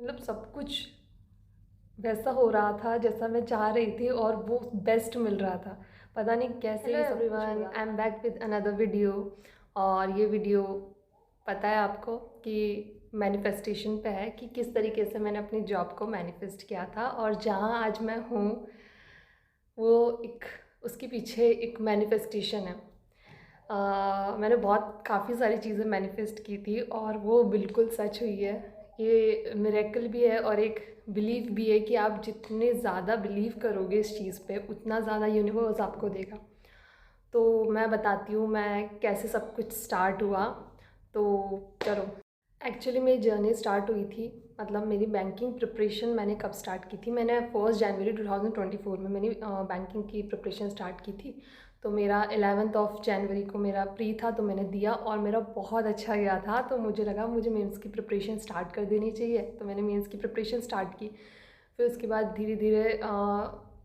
मतलब सब कुछ वैसा हो रहा था जैसा मैं चाह रही थी और वो बेस्ट मिल रहा था। पता नहीं कैसे हेलो ये सब कुछ हो एवरीवन, रहा आई था। Am back with another video. और ये वीडियो पता है आपको कि मैनिफेस्टेशन पे है कि किस तरीके से मैंने अपनी जॉब को मैनिफेस्ट किया था, और जहाँ आज मैं हूँ वो एक उसके पीछे एक मैनिफेस्टेशन है। मैंने बहुत काफ़ी सारी चीज़ें मैनिफेस्ट की थी और वो बिल्कुल सच हुई है। ये मिरेकल भी है और एक बिलीव भी है कि आप जितने ज़्यादा बिलीव करोगे इस चीज़ पे उतना ज़्यादा यूनिवर्स आपको देगा। तो मैं बताती हूँ मैं कैसे सब कुछ स्टार्ट हुआ। तो चलो, एक्चुअली मेरी जर्नी स्टार्ट हुई थी, मतलब मेरी बैंकिंग प्रिपरेशन मैंने कब स्टार्ट की थी, मैंने 1 जनवरी 2024 में मैंने बैंकिंग की प्रिपरेशन स्टार्ट की थी। तो मेरा 11 जनवरी को मेरा प्री था, तो मैंने दिया और मेरा बहुत अच्छा गया था। तो मुझे लगा मुझे मेंस की प्रिपरेशन स्टार्ट कर देनी चाहिए, तो मैंने मेंस की प्रिपरेशन स्टार्ट की। फिर उसके बाद धीरे धीरे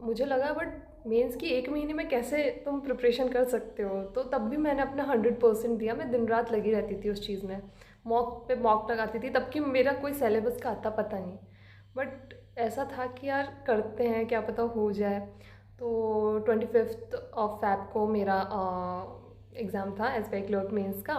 मुझे लगा बट मेंस की 1 महीने में कैसे तुम प्रिपरेशन कर सकते हो, तो तब भी मैंने अपना 100% दिया। मैं दिन रात लगी रहती थी उस चीज़ में, मॉक पे मॉक लगाती थी, तब कि मेरा कोई सिलेबस का आता पता नहीं। बट ऐसा था कि यार करते हैं, क्या पता हो जाए। तो 25 को मेरा एग्ज़ाम था SBI क्लर्क मेंस का।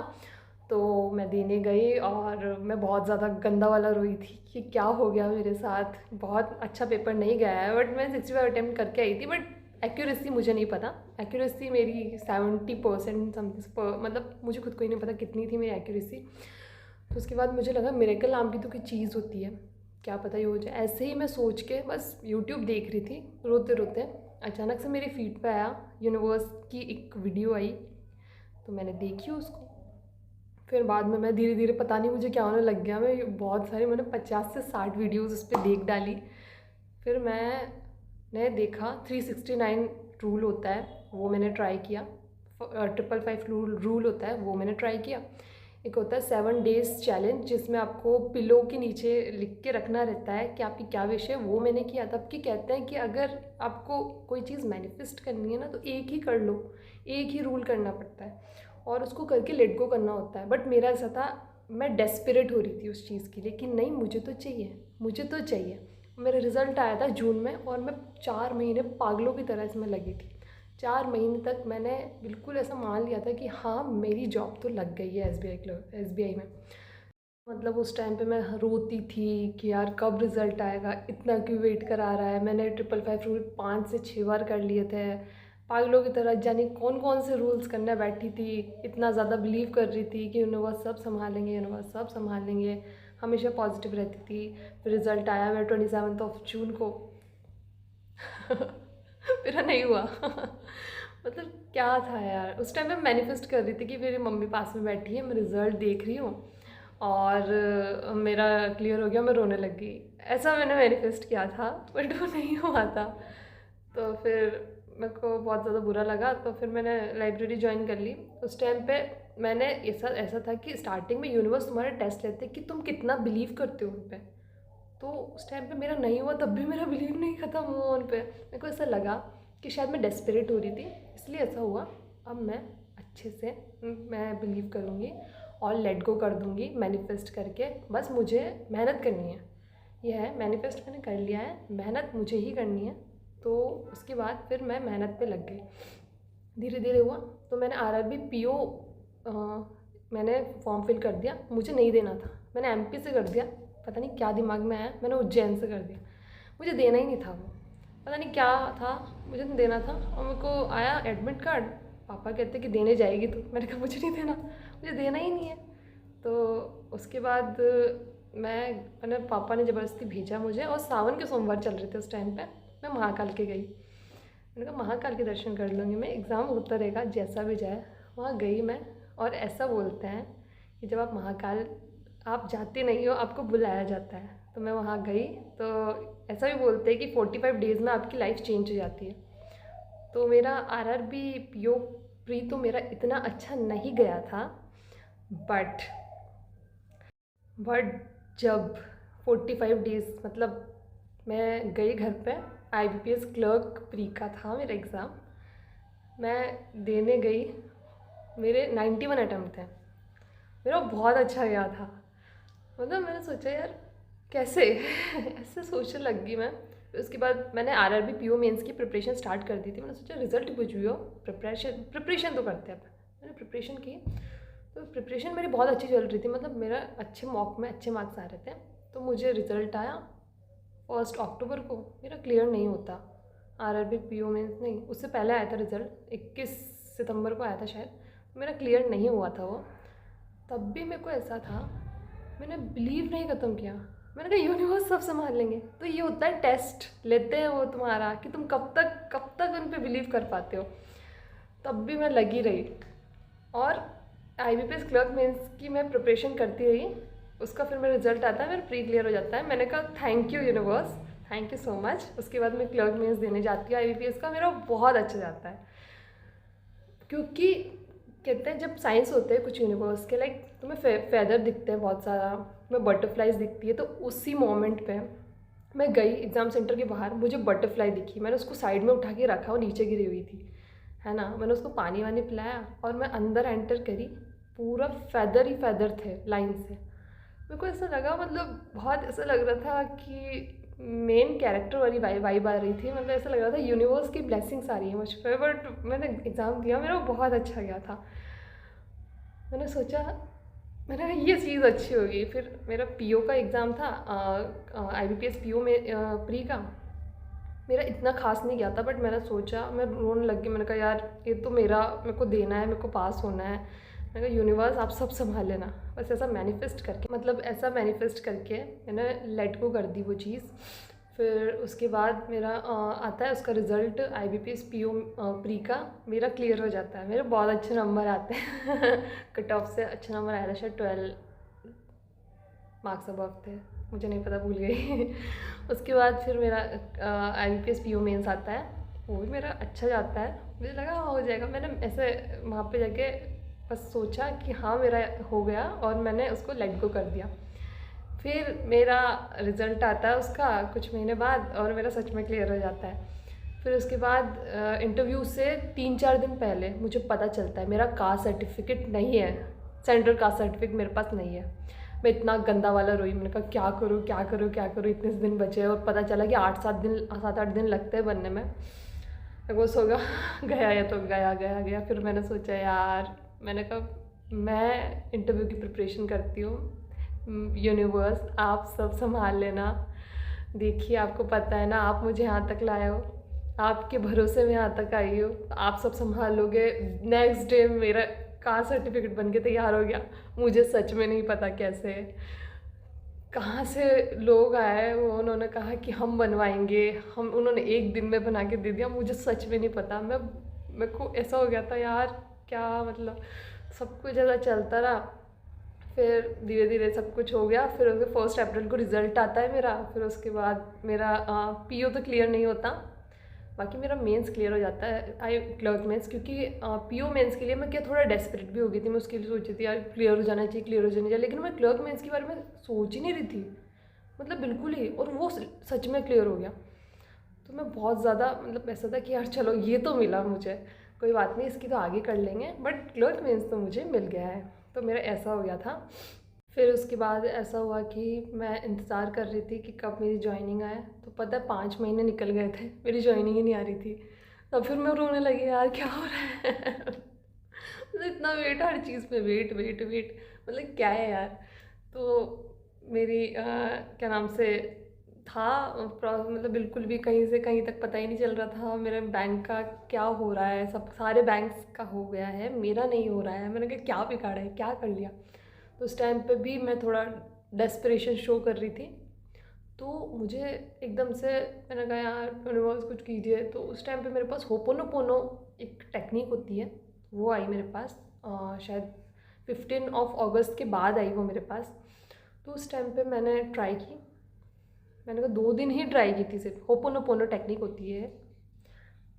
तो मैं देने गई और मैं बहुत ज़्यादा गंदा वाला रोई थी कि क्या हो गया मेरे साथ। बहुत अच्छा पेपर नहीं गया है, बट मैं 65 अटैम्प्ट करके आई थी। बट एक्यूरेसी मुझे नहीं पता, एक्यूरेसी मेरी 70% समथिंग, मतलब मुझे खुद को ही नहीं पता कितनी थी मेरी एक्यूरेसी। तो उसके बाद मुझे लगा मिरेकल नाम की तो कोई चीज़ होती है, क्या पता ये हो जाए। ऐसे ही मैं सोच के बस यूट्यूब देख रही थी रोते रोते, अचानक से मेरे फीड पे आया यूनिवर्स की एक वीडियो आई। तो मैंने देखी उसको। फिर बाद में मैं धीरे धीरे पता नहीं मुझे क्या होने लग गया, मैं बहुत सारी मैंने 50 से 60 वीडियोज़ उस पर देख डाली। फिर मैंने देखा 369 रूल होता है, वो मैंने ट्राई किया। 555 रूल होता है, वो मैंने ट्राई किया। एक होता है 7 डेज़ चैलेंज, जिसमें आपको पिलो के नीचे लिख के रखना रहता है कि आपकी क्या विश है, वो मैंने किया। तब कि कहते हैं कि अगर आपको कोई चीज़ मैनिफेस्ट करनी है ना, तो एक ही कर लो, एक ही रूल करना पड़ता है और उसको करके लेट गो करना होता है। बट मेरा ऐसा था, मैं डेस्परेट हो रही थी उस चीज़ के लिए कि नहीं मुझे तो चाहिए, मुझे तो चाहिए। मेरा रिज़ल्ट आया था जून में और मैं 4 महीने पागलों की तरह इसमें लगी थी। 4 महीने तक मैंने बिल्कुल ऐसा मान लिया था कि हाँ मेरी जॉब तो लग गई है SBI में। मतलब उस टाइम पे मैं रोती थी कि यार कब रिज़ल्ट आएगा, इतना क्यों वेट करा रहा है। मैंने 555 रूल 5 से 6 बार कर लिए थे, पागलों की तरह जाने कौन कौन से रूल्स करने बैठी थी। इतना ज़्यादा बिलीव कर रही थी कि यूनिवर्स सब संभालेंगे, यूनिवर्स सब संभालेंगे, हमेशा पॉजिटिव रहती थी। फिर रिज़ल्ट आया मेरा 27 जून को। मेरा नहीं हुआ। मतलब क्या था यार, उस टाइम मैं मैनिफेस्ट कर रही थी कि मेरी मम्मी पास में बैठी है, मैं रिज़ल्ट देख रही हूँ और मेरा क्लियर हो गया, मैं रोने लग गई। ऐसा मैंने मैनिफेस्ट किया था, बट वो नहीं हुआ था। तो फिर मेरे को बहुत ज़्यादा बुरा लगा, तो फिर मैंने लाइब्रेरी ज्वाइन कर ली। उस टाइम पे मैंने ऐसा ऐसा था कि स्टार्टिंग में यूनिवर्स तुम्हारा टेस्ट लेते कि तुम कितना बिलीव करते हो उन पे। तो उस टाइम पे मेरा नहीं हुआ, तब भी मेरा बिलीव नहीं ख़त्म हुआ उन पे। मेरे को ऐसा लगा कि शायद मैं डेस्परेट हो रही थी, इसलिए ऐसा हुआ। अब मैं अच्छे से मैं बिलीव करूँगी और लेट गो कर दूँगी मैनिफेस्ट करके। बस मुझे मेहनत करनी है, ये है मैनिफेस्ट मैंने कर लिया है, मेहनत मुझे ही करनी है। तो उसके बाद फिर मैं मेहनत पे लग गई, धीरे धीरे हुआ। तो मैंने RRB PO मैंने फॉर्म फिल कर दिया। मुझे नहीं देना था, मैंने MP से कर दिया। पता नहीं क्या दिमाग में आया, मैंने उज्जैन से कर दिया। मुझे देना ही नहीं था वो, पता नहीं क्या था, मुझे नहीं देना था। और मेरे को आया एडमिट कार्ड, पापा कहते कि देने जाएगी तो। मैंने कहा मुझे नहीं देना, मुझे देना ही नहीं है। तो उसके बाद मैंने पापा ने ज़बरदस्ती भेजा मुझे, और सावन के सोमवार चल रहे थे उस टाइम पे। मैं महाकाल के गई, मैंने कहा महाकाल के दर्शन कर लूँगी मैं, एग्ज़ाम होता रहेगा जैसा भी जाए। वहाँ गई मैं, और ऐसा बोलते हैं कि जब आप महाकाल आप जाते नहीं हो, आपको बुलाया जाता है। तो मैं वहाँ गई, तो ऐसा भी बोलते हैं कि 45 डेज़ में आपकी लाइफ चेंज हो जाती है। तो मेरा RRB PO प्री तो मेरा इतना अच्छा नहीं गया था। बट बट जब 45 डेज़, मतलब मैं गई घर पे, IBPS क्लर्क प्री का था मेरा एग्ज़ाम, मैं देने गई। मेरे 91 अटैम्प्ट थे, मेरा बहुत अच्छा गया था। मतलब मैंने सोचा यार कैसे ऐसे सोचने लग गई मैं। फिर उसके बाद मैंने आरआरबी पीओ मेंस की प्रिपरेशन स्टार्ट कर दी थी। मैंने सोचा रिजल्ट कुछ भी हो, प्रिपरेशन तो करते हैं। मैंने प्रिपरेशन की, तो प्रिपरेशन मेरी बहुत अच्छी चल रही थी, मतलब मेरा अच्छे मॉक में अच्छे मार्क्स आ रहे थे। तो मुझे रिज़ल्ट आया 1 अक्टूबर को। मेरा क्लियर नहीं होता आरआरबी पीओ मेंस, नहीं उससे पहले आया था रिज़ल्ट, 21 सितंबर को आया था शायद। मेरा क्लियर नहीं हुआ था वो। तब भी मेरे को ऐसा था, मैंने बिलीव नहीं ख़त्म किया। मैंने कहा यूनिवर्स सब संभाल लेंगे। तो ये होता है, टेस्ट लेते हैं वो तुम्हारा कि तुम कब तक उन पे बिलीव कर पाते हो। तब भी मैं लगी रही और IBPS क्लर्क मेंस की मैं प्रिपरेशन करती रही। उसका फिर मेरा रिजल्ट आता है, मेरा प्री क्लियर हो जाता है। मैंने कहा thank you universe, thank you so much. उसके बाद मैं क्लर्क मेंस देने जाती हूँ IBPS का, मेरा बहुत अच्छा जाता है। क्योंकि कहते हैं जब साइंस होते हैं कुछ यूनिवर्स के, लाइक तुम्हें फेदर दिखते हैं बहुत सारा, तुम्हें बटरफ्लाइज दिखती है। तो उसी मोमेंट पे मैं गई एग्ज़ाम सेंटर के बाहर, मुझे बटरफ्लाई दिखी, मैंने उसको साइड में उठा के रखा, वो नीचे गिरी हुई थी, है ना। मैंने उसको पानी वानी पिलाया और मैं अंदर एंटर करी, पूरा फेदर ही फेदर थे लाइन से। मेरे को ऐसा लगा, मतलब बहुत ऐसा लग रहा था कि मेन कैरेक्टर वाली वाइब आ रही थी। मतलब ऐसा लग रहा था यूनिवर्स की ब्लेसिंग्स आ रही है मुझ पर। बट मैंने एग्ज़ाम दिया, मेरा बहुत अच्छा गया था। मैंने सोचा, मैंने कहा ये चीज़ अच्छी होगी। फिर मेरा पीओ का एग्ज़ाम था, IBPS पीओ में प्री का। मेरा इतना खास नहीं गया था, बट मैंने सोचा, मैं रोने लग गई। मैंने कहा यार ये तो मेरे को देना है, मेरे को पास होना है। मैंने कहा यूनिवर्स आप सब संभाल लेना। बस ऐसा मैनिफेस्ट करके, मतलब ऐसा मैनिफेस्ट करके मैंने लेट गो कर दी वो चीज़। फिर उसके बाद मेरा आता है उसका रिज़ल्ट IBPS पीओ प्री का, मेरा क्लियर हो जाता है। मेरे बहुत अच्छे नंबर आते हैं कट ऑफ से अच्छा नंबर आया था, शायद 12 मार्क्स अबव थे, मुझे नहीं पता, भूल गई उसके बाद फिर मेरा IBPS पीओ मेंस आता है, वो भी मेरा अच्छा जाता है। मुझे लगा हो जाएगा। मैंने ऐसे वहाँ पे जाके बस सोचा कि हाँ मेरा हो गया, और मैंने उसको लेट गो कर दिया। फिर मेरा रिज़ल्ट आता है उसका कुछ महीने बाद, और मेरा सच में क्लियर हो जाता है। फिर उसके बाद इंटरव्यू से 3-4 दिन पहले मुझे पता चलता है मेरा कास्ट सर्टिफिकेट नहीं है, सेंट्रल कास्ट सर्टिफिकेट मेरे पास नहीं है। मैं इतना गंदा वाला रोई, मैंने कहा क्या करूँ क्या करूँ क्या करूँ, इतने दिन बचे हैं। और पता चला कि 7-8 दिन लगते हैं बनने में। वो होगा गया या तो गया गया गया। फिर मैंने सोचा यार, मैंने कहा मैं इंटरव्यू की प्रिपरेशन करती हूँ, यूनिवर्स आप सब संभाल लेना। देखिए आपको पता है ना, आप मुझे यहाँ तक लाए हो, आपके भरोसे में यहाँ तक आई हो, आप सब संभाल लोगे। नेक्स्ट डे मेरा कास्ट सर्टिफिकेट बन के तैयार हो गया। मुझे सच में नहीं पता कैसे कहाँ से लोग आए, वो उन्होंने कहा कि हम बनवाएंगे, हम उन्होंने एक दिन में बना के दे दिया। मुझे सच में नहीं पता। मेरे को ऐसा हो गया था यार, क्या मतलब सब कुछ ऐसा चलता रहा। फिर धीरे धीरे सब कुछ हो गया। फिर उसके 1 अप्रैल को रिज़ल्ट आता है मेरा। फिर उसके बाद मेरा पीओ तो क्लियर नहीं होता, बाकी मेरा मेंस क्लियर हो जाता है, क्लर्क मेंस। क्योंकि पीओ मेंस के लिए मैं क्या थोड़ा डेस्परेट भी हो गई थी। मैं उसके लिए सोची थी यार क्लियर हो जाना चाहिए, क्लियर हो जाना चाहिए। लेकिन मैं क्लर्क मेंस के बारे में सोच ही नहीं रही थी, मतलब बिल्कुल ही। और वो सच में क्लियर हो गया। तो मैं बहुत ज़्यादा, मतलब ऐसा था कि यार चलो ये तो मिला मुझे, कोई बात नहीं, इसकी तो आगे कर लेंगे। बट क्लर्क मेंस तो मुझे मिल गया है, तो मेरा ऐसा हो गया था। फिर उसके बाद ऐसा हुआ कि मैं इंतज़ार कर रही थी कि कब मेरी जॉइनिंग आए। तो पता है 5 महीने निकल गए थे, मेरी जॉइनिंग ही नहीं आ रही थी। तब फिर मैं रोने लगी यार क्या हो रहा है मतलब इतना वेट, हर चीज़ पे वेट वेट वेट, मतलब क्या है यार। तो मेरी क्या नाम से था, मतलब बिल्कुल भी कहीं से कहीं तक पता ही नहीं चल रहा था मेरे बैंक का क्या हो रहा है। सब सारे बैंक्स का हो गया है, मेरा नहीं हो रहा है। मैंने कहा क्या बिगाड़ा है, क्या कर लिया। तो उस टाइम पे भी मैं थोड़ा डेस्परेशन शो कर रही थी। तो मुझे एकदम से मैंने कहा यार यूनिवर्स कुछ कीजिए। तो उस टाइम पे मेरे पास होपोनोपोनो एक टेक्निक होती है, वो आई मेरे पास शायद 15 अगस्त के बाद आई वो मेरे पास। तो उस टाइम पे मैंने ट्राई की। मैंने कहा 2 दिन ही ट्राई की थी, सिर्फ होपोनोपोनो टेक्निक होती है।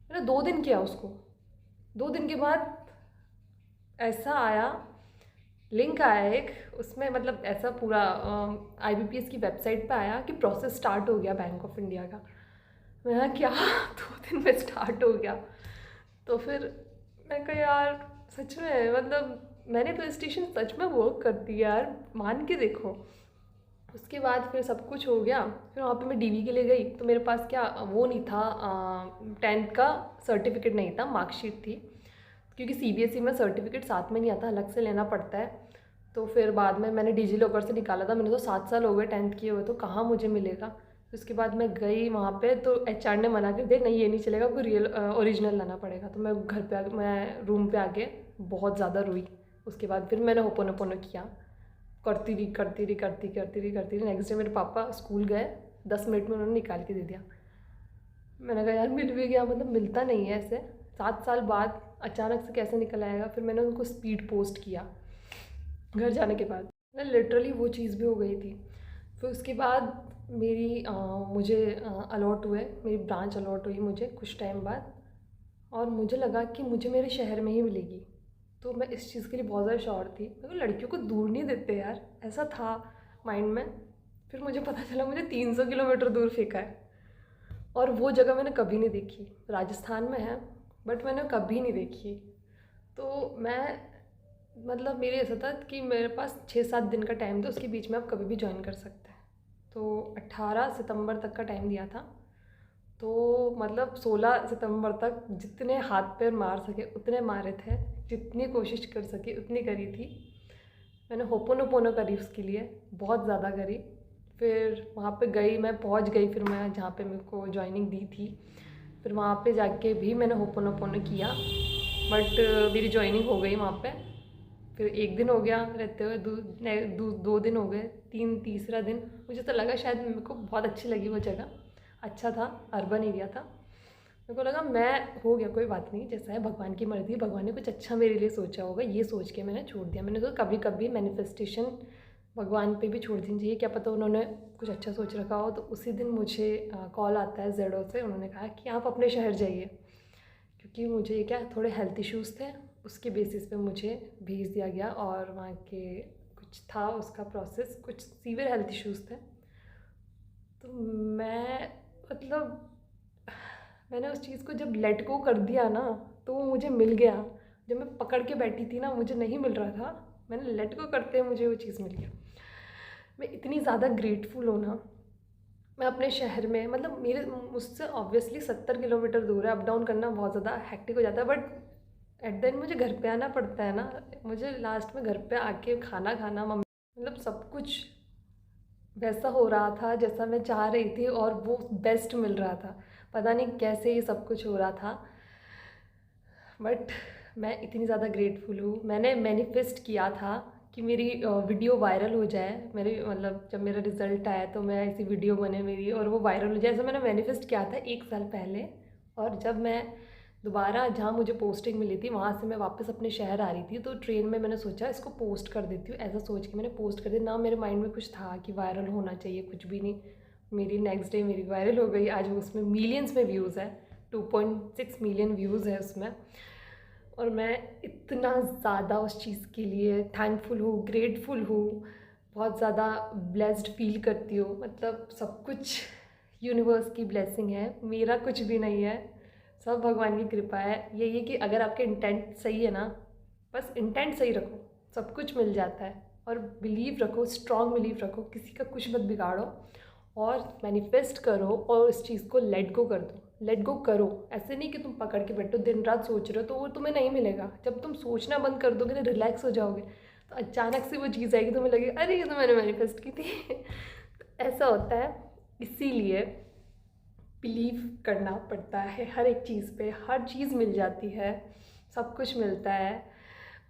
मैंने 2 दिन किया उसको। 2 दिन के बाद ऐसा आया, लिंक आया एक, उसमें मतलब ऐसा पूरा IBPS की वेबसाइट पे आया कि प्रोसेस स्टार्ट हो गया बैंक ऑफ इंडिया का। मैं क्या 2 दिन में स्टार्ट हो गया। तो फिर मैं कहा यार सच में, मतलब मैंनिफेस्टेशन सच में वर्क करती है यार, मान के देखो। उसके बाद फिर सब कुछ हो गया। फिर वहाँ पे मैं डीवी के लिए गई तो मेरे पास क्या वो नहीं था, 10th का सर्टिफिकेट नहीं था, मार्कशीट थी, क्योंकि सीबीएसई में सर्टिफिकेट साथ में नहीं आता, अलग से लेना पड़ता है। तो फिर बाद में मैंने डिजी लॉकर से निकाला था। मैंने तो 7 साल हो गए 10th किए हुए, तो कहाँ मुझे मिलेगा। उसके बाद मैं गई वहाँ पे तो एचआर ने मना कर दिया, नहीं ये नहीं चलेगा, आपको रियल ओरिजिनल लाना पड़ेगा। तो मैं घर पे आके, मैं रूम पे आके बहुत ज़्यादा रोई। उसके बाद फिर मैंने होपोनोपोनो किया, करती रही। नेक्स्ट डे मेरे पापा स्कूल गए, 10 मिनट में उन्होंने निकाल के दे दिया। मैंने कहा यार मिल भी गया, मतलब मिलता नहीं है ऐसे, 7 साल बाद अचानक से कैसे निकल आएगा। फिर मैंने उनको स्पीड पोस्ट किया घर जाने के बाद, लिटरली वो चीज़ भी हो गई थी। फिर उसके बाद मेरी मुझे अलॉट हुए, मेरी ब्रांच अलॉट हुई मुझे कुछ टाइम बाद, और मुझे लगा कि मुझे मेरे शहर में ही मिलेगी। तो मैं इस चीज़ के लिए बहुत ज़्यादा श्योर थी, क्योंकि लड़कियों को दूर नहीं देते यार, ऐसा था माइंड में। फिर मुझे पता चला मुझे 300 किलोमीटर दूर फेंका है, और वो जगह मैंने कभी नहीं देखी। राजस्थान में है बट मैंने कभी नहीं देखी। तो मैं, मतलब मेरे ऐसा था कि मेरे पास 6-7 दिन का टाइम था, उसके बीच में आप कभी भी ज्वाइन कर सकते हैं। तो 18 सितंबर तक का टाइम दिया था। तो मतलब 16 सितंबर तक जितने हाथ पैर मार सके उतने मारे थे, जितनी कोशिश कर सकी उतनी करी थी। मैंने होपोनोपोनो करी उसके लिए, बहुत ज़्यादा करी। फिर वहाँ पे गई, मैं पहुँच गई, फिर मैं जहाँ पे मेरे को ज्वाइनिंग दी थी, फिर वहाँ पे जाके भी मैंने होपोनोपोनो किया, बट मेरी ज्वाइनिंग हो गई वहाँ पे। फिर 1 दिन हो गया रहते हुए, 2 दिन हो गए, तीसरा दिन मुझे तो लगा शायद मेरे को बहुत अच्छी लगी वो जगह, अच्छा था, अर्बन एरिया था। मेरे को लगा मैं हो गया, कोई बात नहीं, जैसा है भगवान की मर्ज़ी, भगवान ने कुछ अच्छा मेरे लिए सोचा होगा, ये सोच के मैंने छोड़ दिया। मैंने तो कभी कभी मैनिफेस्टेशन भगवान पे भी छोड़ देनी चाहिए, क्या पता उन्होंने कुछ अच्छा सोच रखा हो। तो उसी दिन मुझे कॉल आता है जेडो से, उन्होंने कहा कि आप अपने शहर जाइए, क्योंकि मुझे क्या थोड़े हेल्थ इश्यूज़ थे, उसके बेसिस पे मुझे भेज दिया गया। और वहाँ के कुछ था उसका प्रोसेस, कुछ सीवियर हेल्थ इश्यूज़ थे। तो मैं, मतलब मैंने उस चीज़ को जब लेट गो कर दिया ना, तो वो मुझे मिल गया। जब मैं पकड़ के बैठी थी ना, मुझे नहीं मिल रहा था, मैंने लेट गो करते हुए मुझे वो चीज़ मिल गया। मैं इतनी ज़्यादा ग्रेटफुल हूँ ना। मैं अपने शहर में, मतलब मेरे मुझसे ऑब्वियसली 70 किलोमीटर दूर है, अप डाउन करना बहुत ज़्यादा हेक्टिक हो जाता है, बट एट द एंड मुझे घर पे आना पड़ता है ना। मुझे लास्ट में घर पे आके खाना खाना, मम्मी, मतलब सब कुछ वैसा हो रहा था जैसा मैं चाह रही थी, और वो बेस्ट मिल रहा था। पता नहीं कैसे ये सब कुछ हो रहा था, बट मैं इतनी ज़्यादा ग्रेटफुल हूँ। मैंने मैनिफेस्ट किया था कि मेरी वीडियो वायरल हो जाए, मेरी, मतलब जब मेरा रिज़ल्ट आया तो मैं ऐसी वीडियो बने मेरी और वो वायरल हो जाए, ऐसा मैंने मैनिफेस्ट किया था 1 साल पहले। और जब मैं दोबारा जहाँ मुझे पोस्टिंग मिली थी वहाँ से मैं वापस अपने शहर आ रही थी, तो ट्रेन में मैंने सोचा इसको पोस्ट कर देती हूँ, ऐसा सोच के मैंने पोस्ट कर दिया ना। मेरे माइंड में कुछ था कि वायरल होना चाहिए, कुछ भी नहीं। मेरी नेक्स्ट डे मेरी वायरल हो गई, आज वो उसमें मिलियंस में व्यूज़ है, 2.6 मिलियन व्यूज़ है उसमें। और मैं इतना ज़्यादा उस चीज़ के लिए थैंकफुल हूँ, ग्रेटफुल हूँ, बहुत ज़्यादा ब्लेस्ड फील करती हूँ। मतलब सब कुछ यूनिवर्स की ब्लेसिंग है, मेरा कुछ भी नहीं है, सब भगवान की कृपा है। यही है कि अगर आपके इंटेंट सही है ना, बस इंटेंट सही रखो, सब कुछ मिल जाता है। और बिलीव रखो, स्ट्रॉन्ग बिलीव रखो, किसी का कुछ मत बिगाड़ो, और मैनिफेस्ट करो, और इस चीज़ को लेट गो कर दो। लेट गो करो, ऐसे नहीं कि तुम पकड़ के बैठो दिन रात सोच रहे हो, तो वो तुम्हें नहीं मिलेगा। जब तुम सोचना बंद कर दोगे ना, रिलैक्स हो जाओगे, तो अचानक से वो चीज़ आएगी, तुम्हें लगेगा अरे ये तो मैंने मैनिफेस्ट की थी। तो ऐसा होता है, इसीलिए बिलीव करना पड़ता है हर एक चीज़ पे, हर चीज़ मिल जाती है, सब कुछ मिलता है।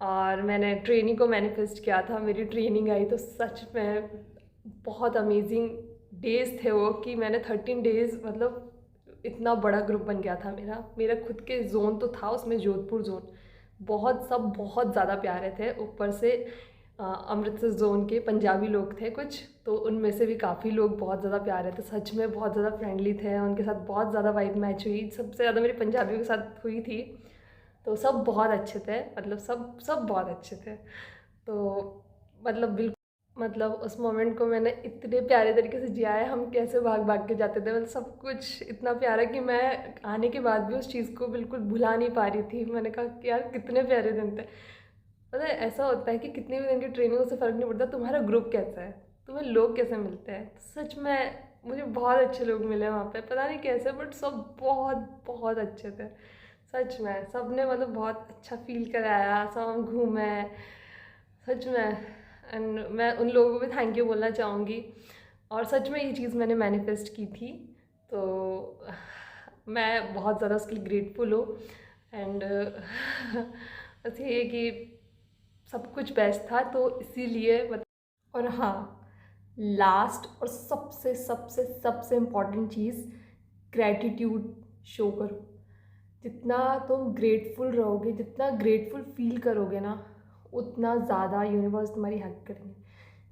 और मैंने ट्रेनिंग को मैनिफेस्ट किया था, मेरी ट्रेनिंग आई तो सच में बहुत अमेजिंग डेज़ थे वो, कि मैंने 13 डेज़, मतलब इतना बड़ा ग्रुप बन गया था मेरा। मेरा खुद के जोन तो था उसमें, जोधपुर जोन, बहुत सब बहुत ज़्यादा प्यारे थे। ऊपर से अमृतसर जोन के पंजाबी लोग थे कुछ, तो उनमें से भी काफ़ी लोग बहुत ज़्यादा प्यारे थे, सच में बहुत ज़्यादा फ्रेंडली थे, उनके साथ बहुत ज़्यादा वाइब मैच हुई। सबसे ज़्यादा मेरी पंजाबियों के साथ हुई थी, तो सब बहुत अच्छे थे, मतलब सब सब बहुत अच्छे थे। तो मतलब बिल्कुल, मतलब उस मोमेंट को मैंने इतने प्यारे तरीके से जिया है। हम कैसे भाग भाग के जाते थे, मतलब सब कुछ इतना प्यारा कि मैं आने के बाद भी उस चीज़ को बिल्कुल भुला नहीं पा रही थी। मैंने कहा कि यार कितने प्यारे दिन थे। पता है ऐसा होता है कि कितनी भी दिन की ट्रेनिंग, उससे फ़र्क नहीं पड़ता तुम्हारा ग्रुप कैसा है, तुम्हें लोग कैसे मिलते हैं? तो सच में मुझे बहुत अच्छे लोग मिले वहाँ पे, पता नहीं कैसे, बट सब बहुत बहुत अच्छे थे। सच में सब ने मतलब बहुत अच्छा फील कराया, सब हम घूमे सच में। एंड मैं उन लोगों को भी थैंक यू बोलना चाहूँगी। और सच में ये चीज़ मैंने मैनिफेस्ट की थी, तो मैं बहुत ज़्यादा उसके लिए ग्रेटफुल हूँ। एंड बस ये कि सब कुछ बेस्ट था, तो इसीलिए और हाँ, लास्ट और सबसे सबसे सबसे इम्पॉर्टेंट चीज़, ग्रैटिट्यूड शो करो। जितना तुम ग्रेटफुल रहोगे, जितना ग्रेटफुल फील करोगे ना, उतना ज़्यादा यूनिवर्स तुम्हारी हेल्प करेंगे।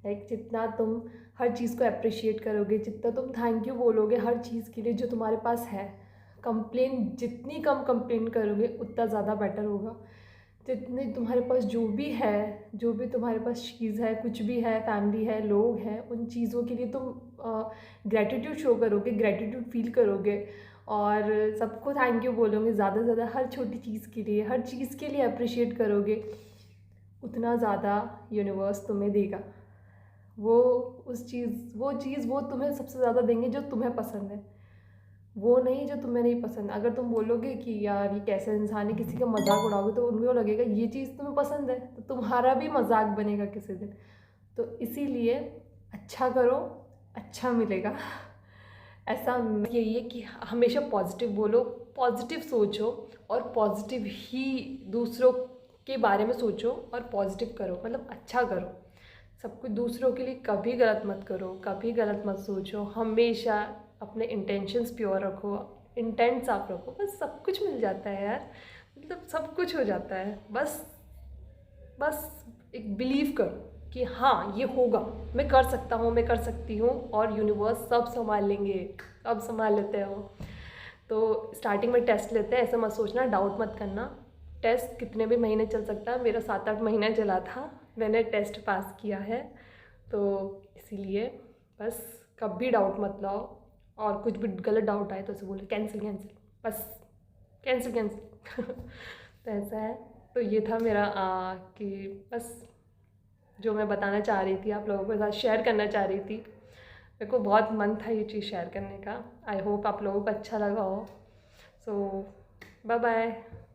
लाइक जितना तुम हर चीज़ को अप्रिशिएट करोगे, जितना तुम थैंक यू बोलोगे हर चीज़ के लिए जो तुम्हारे पास है, कंप्लेन जितनी कम कंप्लेन करोगे उतना ज़्यादा बेटर होगा। जितने तुम्हारे पास जो भी है, जो भी तुम्हारे पास चीज़ है, कुछ भी है, फैमिली है, लोग हैं, उन चीज़ों के लिए तुम ग्रैटिट्यूड शो करोगे, ग्रैटिट्यूड फील करोगे और सबको थैंक यू बोलोगे ज़्यादा से ज़्यादा, हर छोटी चीज़ के लिए, हर चीज़ के लिए अप्रिशिएट करोगे, उतना ज़्यादा यूनिवर्स तुम्हें देगा। वो चीज़ वो तुम्हें सबसे ज़्यादा देंगे जो तुम्हें पसंद है, वो नहीं जो तुम्हें नहीं पसंद। अगर तुम बोलोगे कि यार ये कैसा इंसान है, किसी का मजाक उड़ाओगे, तो उनको लगेगा ये चीज़ तुम्हें पसंद है, तो तुम्हारा भी मजाक बनेगा किसी दिन। तो इसीलिए अच्छा करो, अच्छा मिलेगा। ऐसा यही है कि हमेशा पॉजिटिव बोलो, पॉजिटिव सोचो और पॉजिटिव ही दूसरों के बारे में सोचो और पॉजिटिव करो, मतलब अच्छा करो। सब कुछ दूसरों के लिए कभी गलत मत करो, कभी गलत मत सोचो, हमेशा अपने इंटेंशंस प्योर रखो, इंटेंट साफ रखो, बस सब कुछ मिल जाता है यार, मतलब सब कुछ हो जाता है। बस बस एक बिलीव करो कि हाँ ये होगा, मैं कर सकता हूँ, मैं कर सकती हूँ, और यूनिवर्स सब संभाल लेंगे, सब संभाल लेते हो। तो स्टार्टिंग में टेस्ट लेते हैं, ऐसा मत सोचना, डाउट मत करना। टेस्ट कितने भी महीने चल सकता है, मेरा 7-8 महीना चला था, मैंने टेस्ट पास किया है। तो इसीलिए बस कभी डाउट मत लाओ, और कुछ भी गलत डाउट आए तो उसे बोलो कैंसिल कैंसिल, बस कैंसिल कैंसिल। तो ऐसा है। तो ये था मेरा कि बस जो मैं बताना चाह रही थी, आप लोगों के साथ शेयर करना चाह रही थी। मेरे को बहुत मन था ये चीज़ शेयर करने का। आई होप आप लोगों को अच्छा लगा हो। सो बाय बाय।